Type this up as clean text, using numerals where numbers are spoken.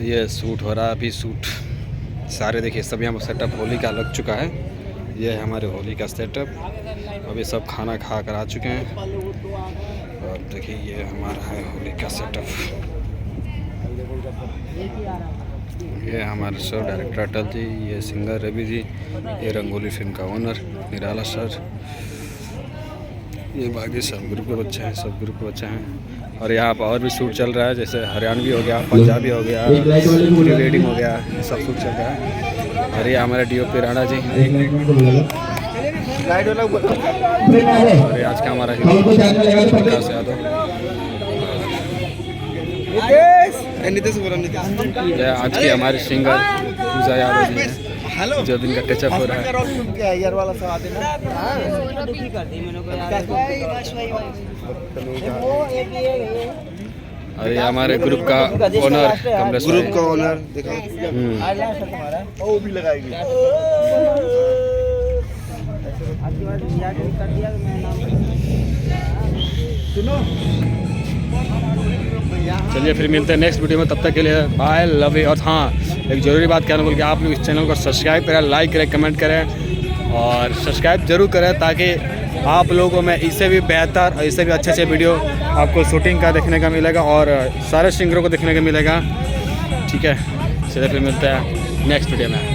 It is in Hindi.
ये शूट हो रहा है अभी, शूट सारे देखिए सब यहाँ सेटअप होली का लग चुका है। ये है हमारे होली का सेटअप। अभी सब खाना खा कर आ चुके हैं और देखिए ये हमारा है होली का सेटअप। ये हमारे सर डायरेक्टर अटल जी, ये सिंगर रवि जी, ये रंगोली फिल्म का ओनर निराला सर, ये बाकी सब ग्रुप के बच्चे हैं, सब ग्रुप के बच्चे हैं। और यहाँ पर और भी शूट चल रहा है, जैसे हरियाणवी हो गया, पंजाबी हो गया, प्री वेडिंग हो गया, ये सब शूट चल रहा है। और ये हमारे DOP राणा जी, और आज का हमारा विकास यादव, ये आज की हमारी सिंगर पूजा यादव जी है, जो दिन का टचअप हो रहा है। और ये हमारे ग्रुप का ओनर कमलेश, ग्रुप का ओनर देखो वो भी लगाएगी। सुनो, चलिए फिर मिलते हैं नेक्स्ट वीडियो में, तब तक के लिए बाय, लव यू। और हाँ, एक ज़रूरी बात कहना बोल के आप लोग इस चैनल को सब्सक्राइब करें, लाइक करें, कमेंट करें और सब्सक्राइब जरूर करें, ताकि आप लोगों को मैं इससे भी बेहतर और इससे भी अच्छे वीडियो आपको शूटिंग का देखने का मिलेगा और सारे सिंगरों को देखने का मिलेगा। ठीक है, चलिए फिर मिलते हैं नेक्स्ट वीडियो में।